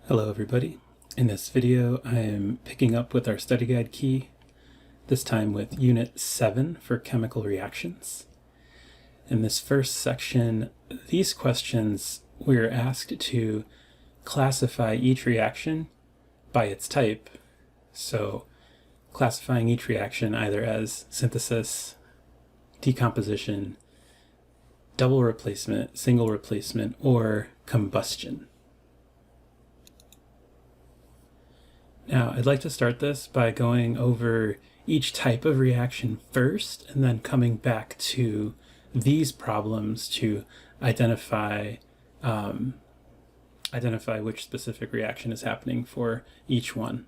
Hello everybody. In this video I am picking up with our study guide key, this time with Unit 7 for chemical reactions. In this first section, these questions we're asked to classify each reaction by its type, so classifying each reaction either as synthesis, decomposition, double replacement, single replacement, or combustion. Now, I'd like to start this by going over each type of reaction first, and then coming back to these problems to identify which specific reaction is happening for each one.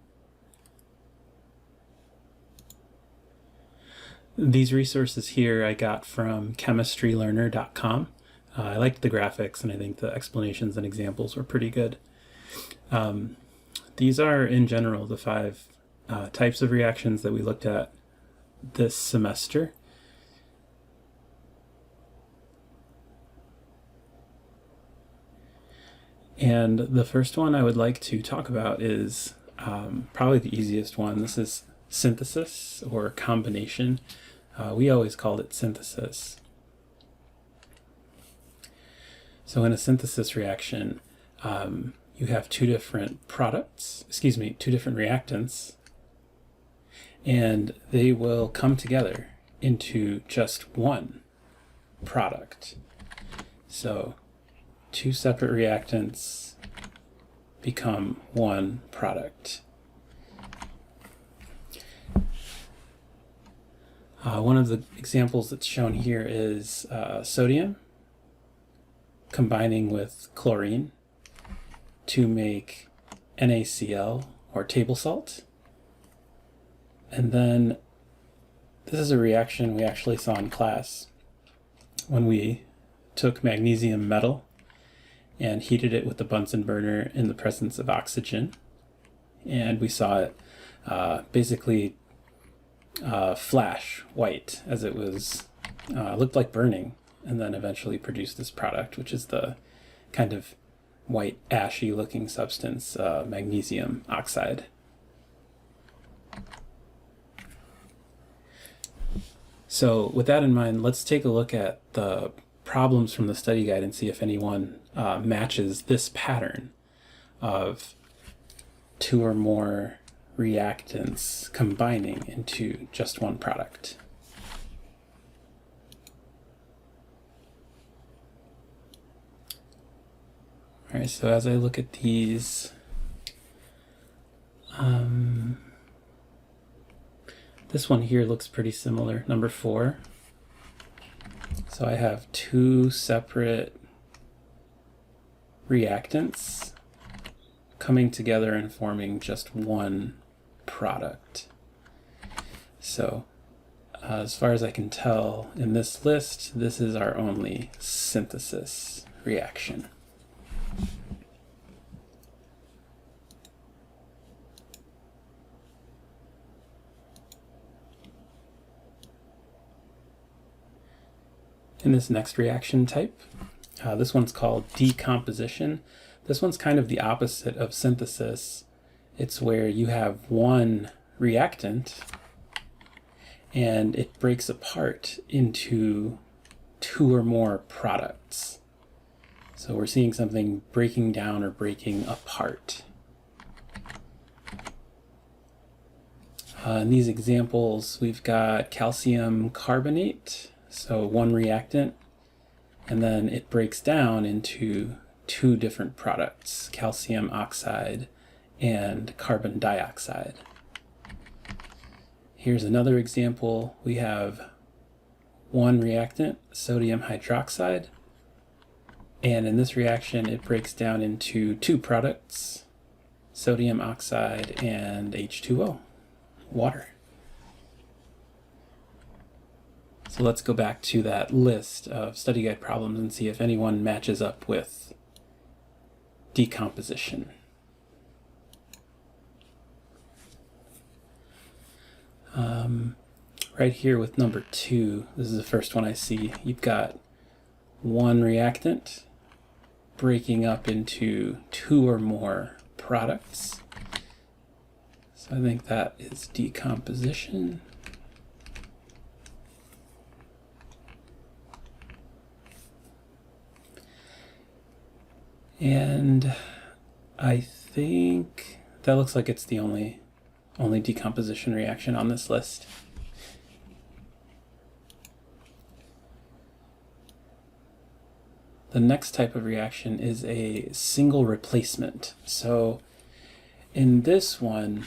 These resources here I got from chemistrylearner.com. I liked the graphics, and I think the explanations and examples were pretty good. These are, in general, the 5 types of reactions that we looked at this semester. And the first one I would like to talk about is probably the easiest one. This is synthesis or combination. We always called it synthesis. So in a synthesis reaction, you have two different reactants, and they will come together into just one product. So 2 separate reactants become one product. One of the examples that's shown here is sodium combining with chlorine to make NaCl, or table salt. And then this is a reaction we actually saw in class when we took magnesium metal and heated it with the Bunsen burner in the presence of oxygen. And we saw it basically flash white as it was looked like burning, and then eventually produced this product, which is the kind of white ashy looking substance, magnesium oxide. So with that in mind, let's take a look at the problems from the study guide and see if anyone matches this pattern of 2 or more reactants combining into just one product. All right, so as I look at these, this one here looks pretty similar, number 4. So I have 2 separate reactants coming together and forming just one product. So as far as I can tell in this list, this is our only synthesis reaction. In this next reaction type, this one's called decomposition. This one's kind of the opposite of synthesis. It's where you have one reactant and it breaks apart into 2 or more products. So we're seeing something breaking down or breaking apart. In these examples, we've got calcium carbonate, so one reactant, and then it breaks down into 2 different products, calcium oxide and carbon dioxide. Here's another example. We have one reactant, sodium hydroxide, and in this reaction it breaks down into 2 products, sodium oxide and H2O, water. So let's go back to that list of study guide problems and see if anyone matches up with decomposition. Right here with number 2, this is the first one I see. You've got one reactant breaking up into 2 or more products. So I think that is decomposition. And I think that looks like it's the only decomposition reaction on this list. The next type of reaction is a single replacement. So in this one,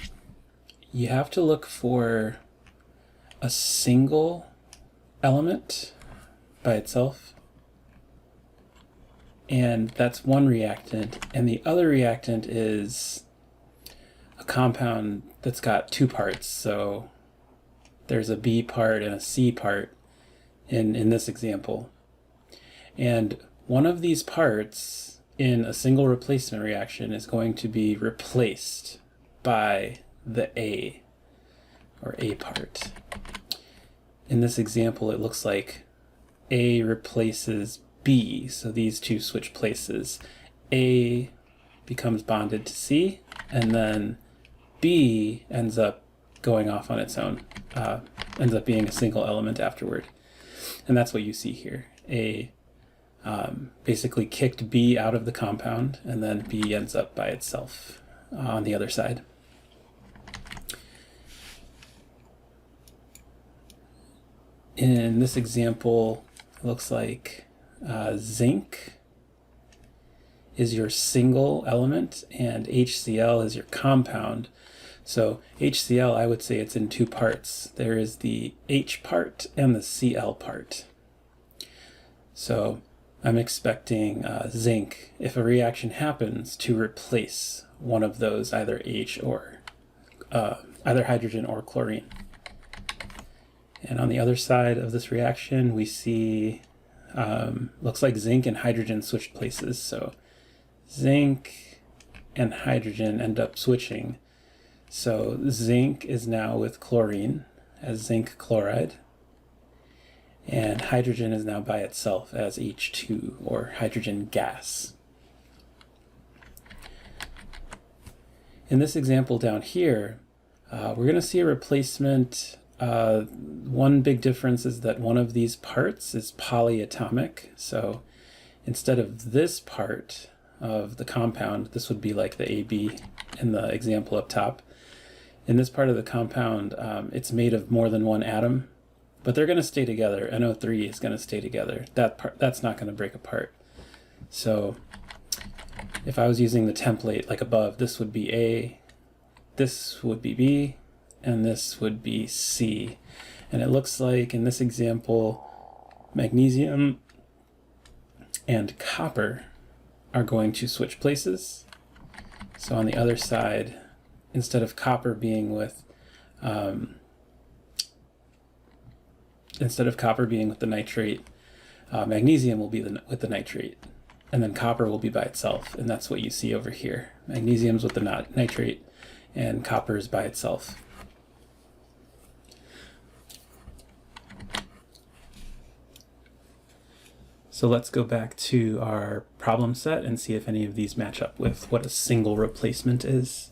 you have to look for a single element by itself, and that's one reactant, and the other reactant is a compound that's got two parts. So there's a B part and a C part in this example, and one of these parts in a single replacement reaction is going to be replaced by the A, or A part. In this example, it looks like A replaces B, so these two switch places. A becomes bonded to C, and then B ends up going off on its own, ends up being a single element afterward. And that's what you see here. A basically kicked B out of the compound, and then B ends up by itself on the other side. In this example, it looks like zinc is your single element and HCl is your compound. So HCl, I would say it's in two parts. There is the H part and the Cl part. So I'm expecting zinc, if a reaction happens, to replace one of those, either H or either hydrogen or chlorine. And on the other side of this reaction, we see, looks like zinc and hydrogen switched places. So zinc and hydrogen end up switching. So zinc is now with chlorine as zinc chloride, and hydrogen is now by itself as H2, or hydrogen gas. In this example down here, we're going to see a replacement. One big difference is that one of these parts is polyatomic. So instead of this part of the compound, this would be like the AB in the example up top. In this part of the compound, it's made of more than one atom, but they're going to stay together. NO3 is going to stay together. That's not going to break apart. So if I was using the template like above, this would be A, this would be B, and this would be C. And it looks like in this example, magnesium and copper are going to switch places. So on the other side, instead of copper being with the nitrate, magnesium will be with the nitrate, and then copper will be by itself, and that's what you see over here. Magnesium's with the nitrate, and copper is by itself. So let's go back to our problem set and see if any of these match up with what a single replacement is.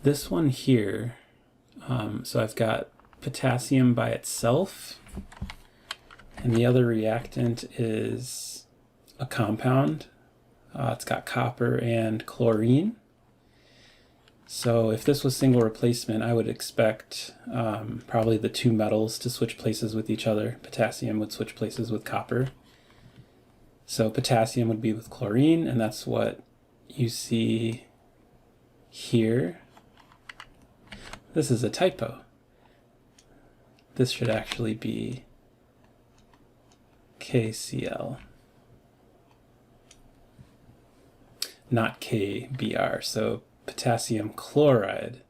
This one here, so I've got potassium by itself, and the other reactant is a compound. It's got copper and chlorine. So if this was single replacement, I would expect probably the two metals to switch places with each other. Potassium would switch places with copper. So potassium would be with chlorine, and that's what you see here. This is a typo. This should actually be KCl, not KBr. So potassium chloride,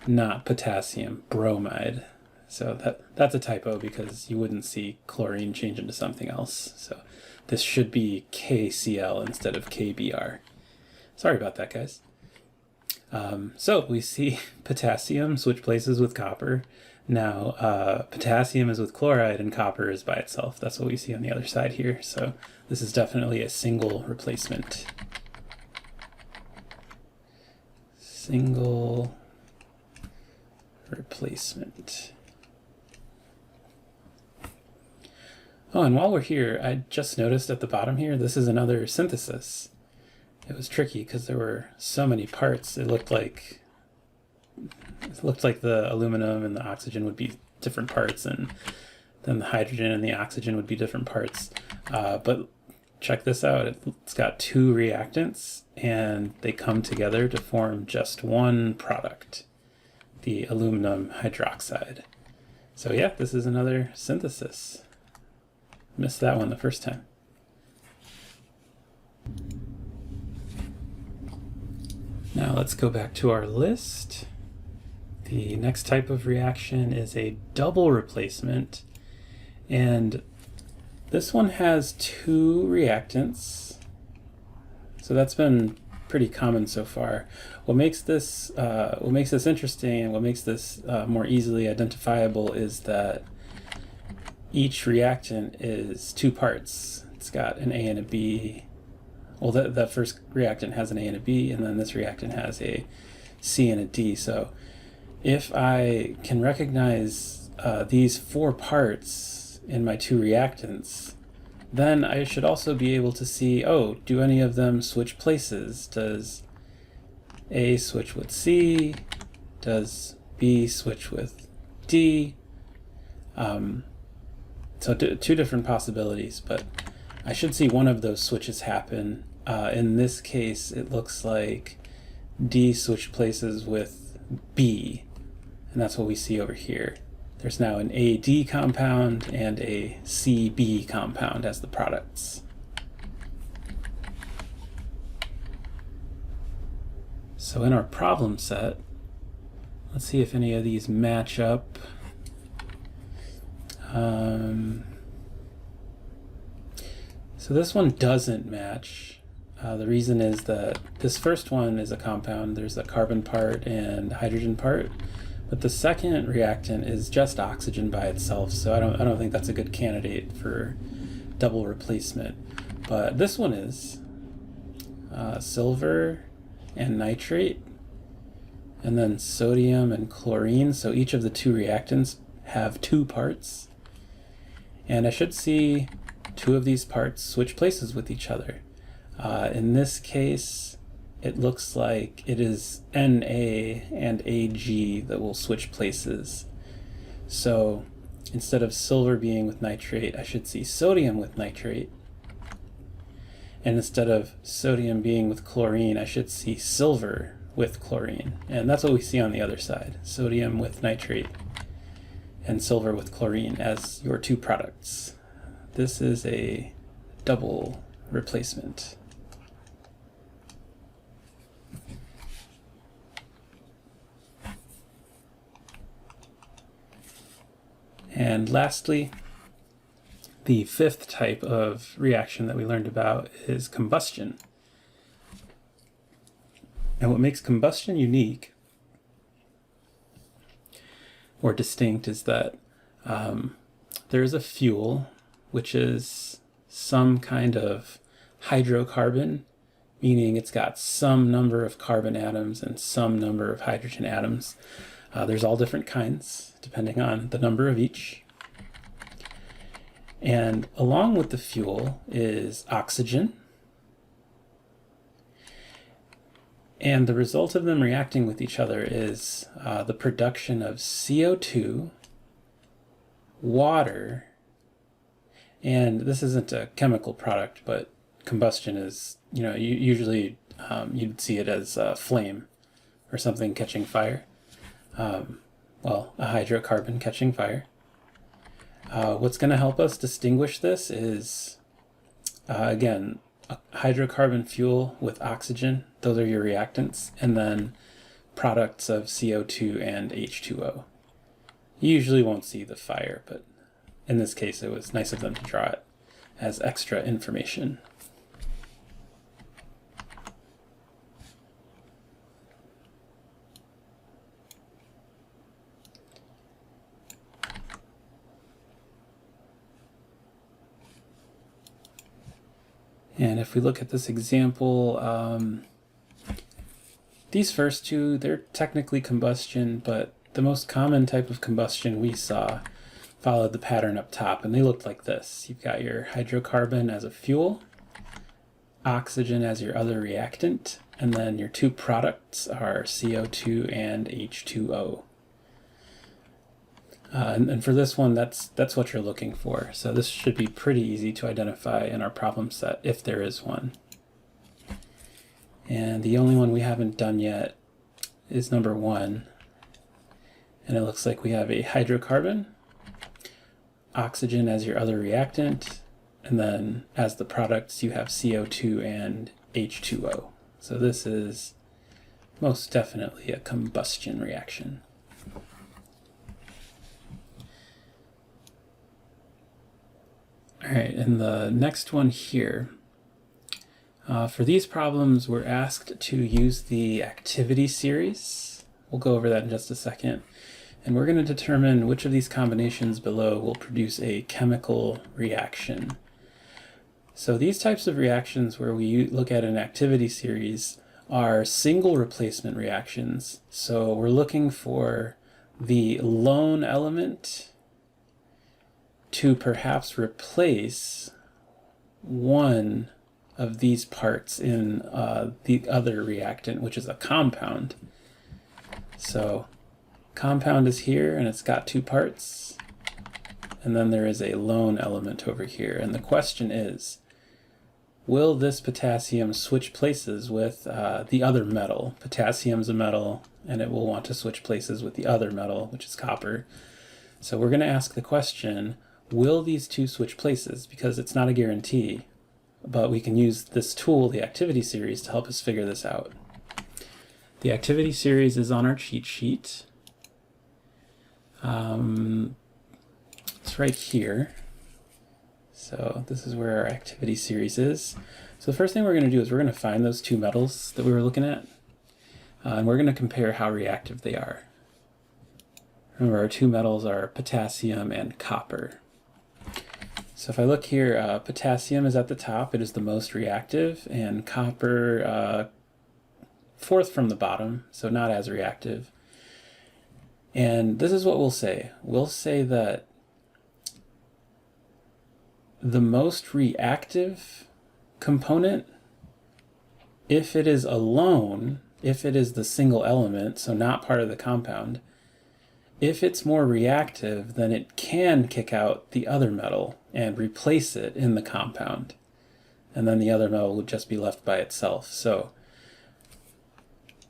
not potassium bromide. So that's a typo because you wouldn't see chlorine change into something else. So this should be KCl instead of KBr. Sorry about that, guys. So we see potassium switch places with copper. Now potassium is with chloride and copper is by itself. That's what we see on the other side here. So this is definitely a single replacement. Single replacement. Oh, and while we're here, I just noticed at the bottom here, this is another synthesis. It was tricky because there were so many parts. It looked like the aluminum and the oxygen would be different parts, and then the hydrogen and the oxygen would be different parts. But check this out. It's got two reactants, and they come together to form just one product, the aluminum hydroxide. So yeah, this is another synthesis. Missed that one the first time. Now let's go back to our list. The next type of reaction is a double replacement, and this one has two reactants. So that's been pretty common so far. What makes this interesting and what makes this more easily identifiable is that each reactant is two parts. It's got an A and a B. Well, the first reactant has an A and a B, and then this reactant has a C and a D. So if I can recognize these four parts in my two reactants, then I should also be able to see, oh, do any of them switch places? Does A switch with C? Does B switch with D? So two different possibilities, but I should see one of those switches happen. In this case, it looks like D switched places with B, and that's what we see over here. There's now an AD compound and a CB compound as the products. So in our problem set, let's see if any of these match up. So this one doesn't match. The reason is that this first one is a compound. There's a carbon part and a hydrogen part, but the second reactant is just oxygen by itself. So I don't think that's a good candidate for double replacement. But this one is silver and nitrate, and then sodium and chlorine. So each of the two reactants have two parts. And I should see two of these parts switch places with each other. In this case, it looks like it is Na and Ag that will switch places. So instead of silver being with nitrate, I should see sodium with nitrate. And instead of sodium being with chlorine, I should see silver with chlorine. And that's what we see on the other side, sodium with nitrate and silver with chlorine as your two products. This is a double replacement. And lastly, the fifth type of reaction that we learned about is combustion. And what makes combustion unique or distinct is that there is a fuel, which is some kind of hydrocarbon, meaning it's got some number of carbon atoms and some number of hydrogen atoms. There's all different kinds, depending on the number of each. And along with the fuel is oxygen. And the result of them reacting with each other is the production of CO2, water, and this isn't a chemical product, but combustion is, usually you'd see it as a flame or something catching fire. Well, a hydrocarbon catching fire. What's going to help us distinguish this is, again, a hydrocarbon fuel with oxygen. Those are your reactants, and then products of CO2 and H2O. You usually won't see the fire, but in this case it was nice of them to draw it as extra information. And if we look at this example, these first two, they're technically combustion, but the most common type of combustion we saw followed the pattern up top, and they looked like this. You've got your hydrocarbon as a fuel, oxygen as your other reactant, and then your two products are CO2 and H2O. And for this one, that's what you're looking for. So this should be pretty easy to identify in our problem set, if there is one. And the only one we haven't done yet is number 1. And it looks like we have a hydrocarbon, oxygen as your other reactant, and then as the products you have CO2 and H2O. So this is most definitely a combustion reaction. All right, and the next one here. For these problems, we're asked to use the activity series. We'll go over that in just a second. And we're going to determine which of these combinations below will produce a chemical reaction. So these types of reactions where we look at an activity series are single replacement reactions. So we're looking for the lone element to perhaps replace one of these parts in the other reactant, which is a compound. So compound is here and it's got two parts, and then there is a lone element over here. And the question is, will this potassium switch places with the other metal? Potassium's a metal, and it will want to switch places with the other metal, which is copper. So we're going to ask the question, will these two switch places? Because it's not a guarantee, but we can use this tool, the activity series, to help us figure this out. The activity series is on our cheat sheet. It's right here. So this is where our activity series is. So the first thing we're going to do is we're going to find those two metals that we were looking at, and we're going to compare how reactive they are. Remember, our two metals are potassium and copper. So if I look here, potassium is at the top, it is the most reactive, and copper fourth from the bottom, so not as reactive. And this is what we'll say. We'll say that the most reactive component, if it is alone, if it is the single element, so not part of the compound, if it's more reactive, then it can kick out the other metal and replace it in the compound. And then the other metal would just be left by itself. So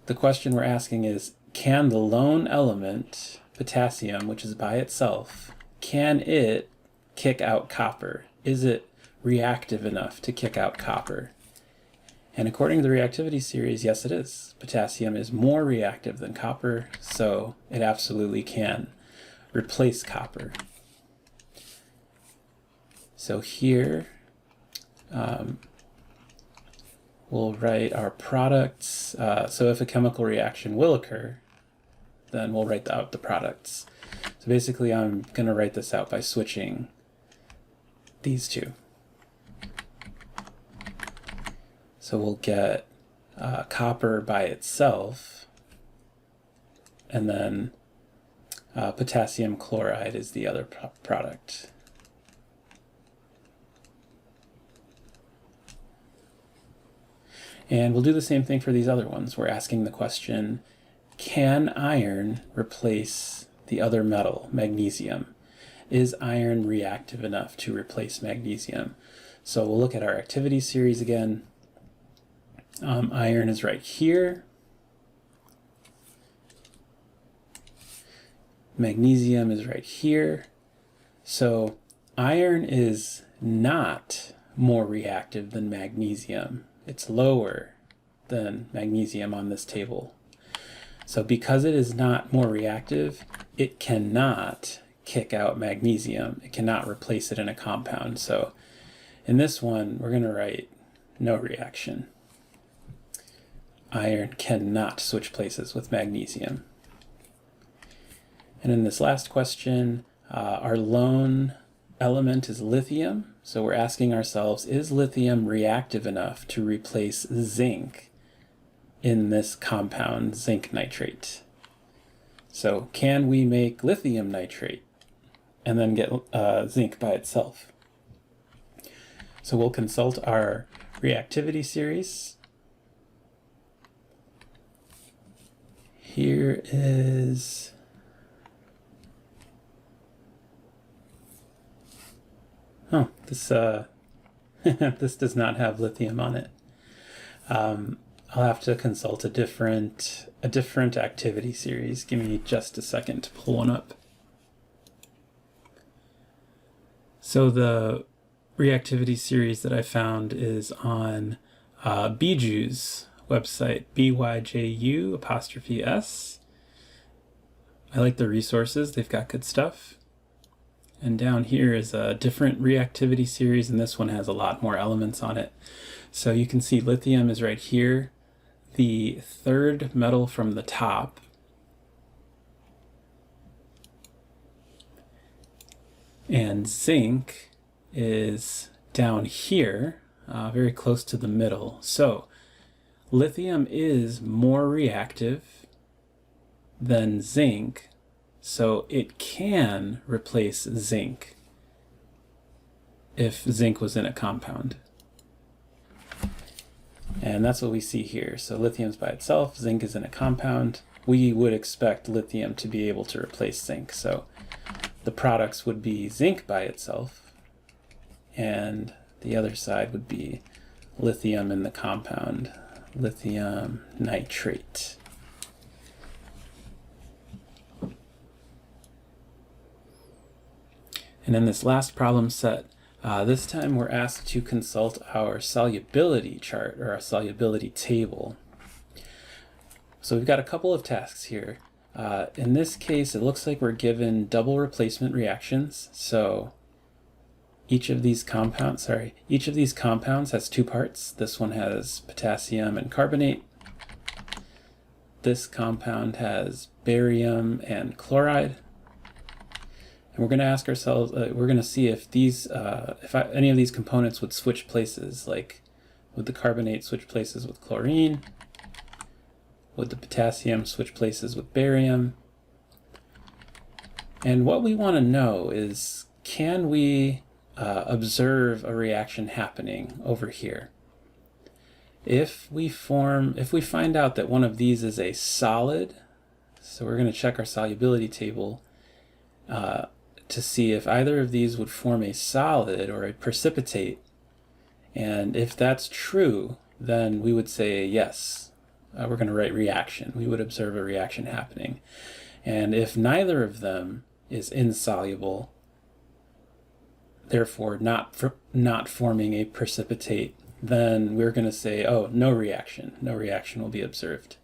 the question we're asking is, can the lone element, potassium, which is by itself, can it kick out copper? Is it reactive enough to kick out copper? And according to the reactivity series, yes it is. Potassium is more reactive than copper, so it absolutely can replace copper. So here, we'll write our products. So if a chemical reaction will occur, then we'll write out the products. So basically I'm going to write this out by switching these two. So we'll get copper by itself, and then potassium chloride is the other product. And we'll do the same thing for these other ones. We're asking the question, can iron replace the other metal, magnesium? Is iron reactive enough to replace magnesium? So we'll look at our activity series again. Iron is right here. Magnesium is right here. So iron is not more reactive than magnesium. It's lower than magnesium on this table. So because it is not more reactive, it cannot kick out magnesium. It cannot replace it in a compound. So in this one, we're going to write no reaction. Iron cannot switch places with magnesium. And in this last question, our lone element is lithium. So we're asking ourselves, is lithium reactive enough to replace zinc in this compound, zinc nitrate? So can we make lithium nitrate and then get zinc by itself? So we'll consult our reactivity series. Here is this this does not have lithium on it. I'll have to consult a different activity series. Give me just a second to pull one up. So the reactivity series that I found is on Byju's website, BYJU''S. I like the resources, they've got good stuff. And down here is a different reactivity series, and this one has a lot more elements on it. So you can see lithium is right here, the third metal from the top. And zinc is down here, very close to the middle. So lithium is more reactive than zinc, so it can replace zinc if zinc was in a compound. And that's what we see here. So lithium's by itself, zinc is in a compound. We would expect lithium to be able to replace zinc. So the products would be zinc by itself, and the other side would be lithium in the compound, lithium nitrate. And in this last problem set, this time we're asked to consult our solubility chart, or our solubility table. So we've got a couple of tasks here. In this case, it looks like we're given double replacement reactions. So each of these compounds has two parts. This one has potassium and carbonate. This compound has barium and chloride. And we're going to ask ourselves, we're going to see if these, any of these components would switch places, like would the carbonate switch places with chlorine? Would the potassium switch places with barium? And what we want to know is, can we observe a reaction happening over here? If we find out that one of these is a solid, so we're going to check our solubility table to see if either of these would form a solid or a precipitate. And if that's true, then we would say yes. We're going to write reaction. We would observe a reaction happening. And if neither of them is insoluble, therefore not forming a precipitate, then we're going to say, oh, no reaction. No reaction will be observed.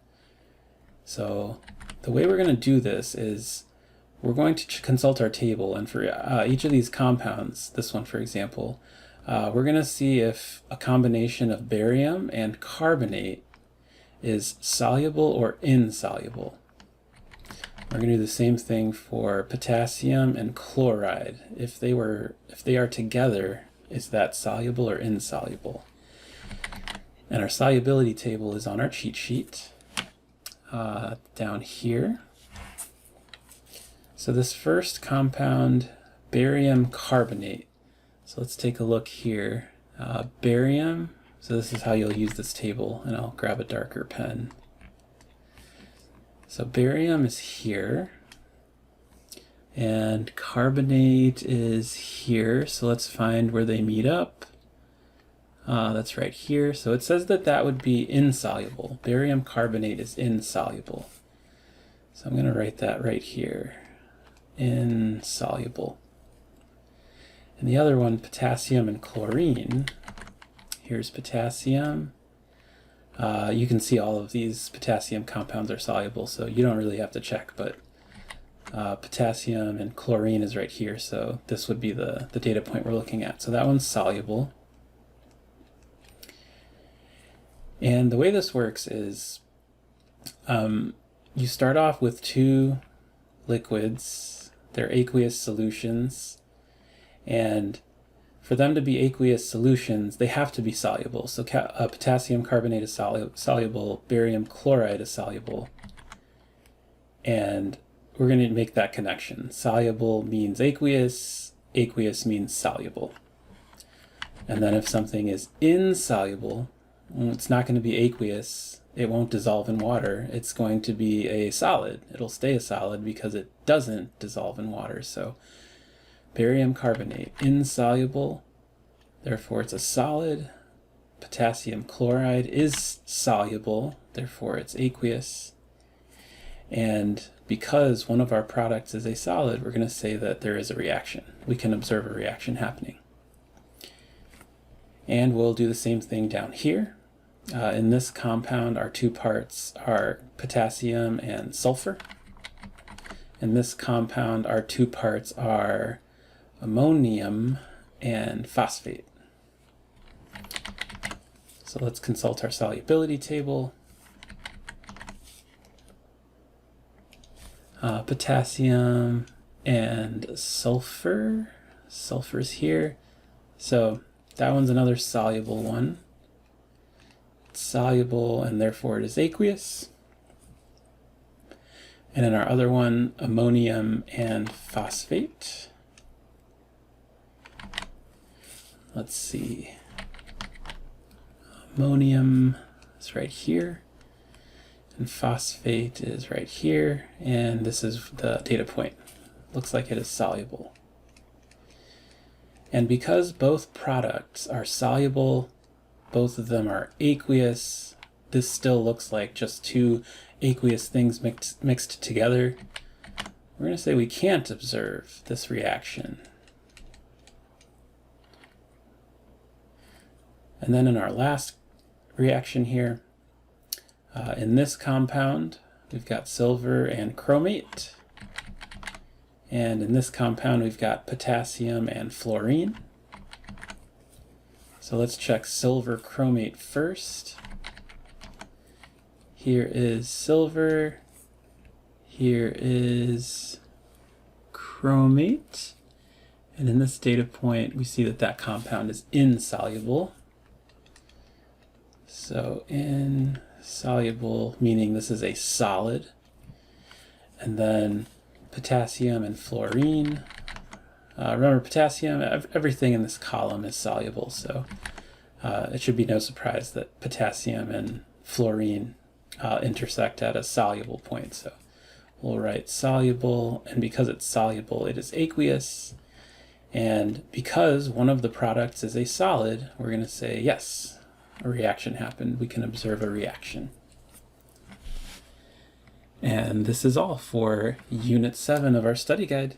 So the way we're going to do this is we're going to consult our table, and for each of these compounds, this one for example, we're going to see if a combination of barium and carbonate is soluble or insoluble. We're going to do the same thing for potassium and chloride. If they are together, is that soluble or insoluble? And our solubility table is on our cheat sheet down here. So this first compound, barium carbonate. So let's take a look here. Barium, so this is how you'll use this table, and I'll grab a darker pen. So barium is here, and carbonate is here. So let's find where they meet up. That's right here. So it says that that would be insoluble. Barium carbonate is insoluble. So I'm going to write that right here. Insoluble. And the other one, potassium and chlorine. Here's potassium. You can see all of these potassium compounds are soluble, so you don't really have to check, but potassium and chlorine is right here, so this would be the data point we're looking at. So that one's soluble. And the way this works is you start off with two liquids. They're aqueous solutions. And for them to be aqueous solutions, they have to be soluble. So potassium carbonate is soluble, barium chloride is soluble. And we're going to make that connection. Soluble means aqueous, aqueous means soluble. And then if something is insoluble, it's not going to be aqueous. It won't dissolve in water. It's going to be a solid. It'll stay a solid because it doesn't dissolve in water. So barium carbonate, insoluble, therefore it's a solid. Potassium chloride is soluble, therefore it's aqueous. And because one of our products is a solid, we're going to say that there is a reaction. We can observe a reaction happening. And we'll do the same thing down here. In this compound, our two parts are potassium and sulfur. In this compound, our two parts are ammonium and phosphate. So let's consult our solubility table. Potassium and sulfur. Sulfur's here. So that one's another soluble one. It's soluble and therefore it is aqueous. And in our other one, ammonium and phosphate. Let's see. Ammonium is right here. And phosphate is right here. And this is the data point. Looks like it is soluble. And because both products are soluble, both of them are aqueous, this still looks like just two aqueous things mixed together. We're going to say we can't observe this reaction. And then in our last reaction here, in this compound, we've got silver and chromate. And in this compound, we've got potassium and fluorine. So let's check silver chromate first. Here is silver. Here is chromate. And in this data point, we see that that compound is insoluble. So insoluble, meaning this is a solid. And then potassium and fluorine. Remember, potassium, everything in this column is soluble, so it should be no surprise that potassium and fluorine intersect at a soluble point. So we'll write soluble, and because it's soluble, it is aqueous. And because one of the products is a solid, we're going to say, yes, a reaction happened. We can observe a reaction. And this is all for Unit 7 of our study guide.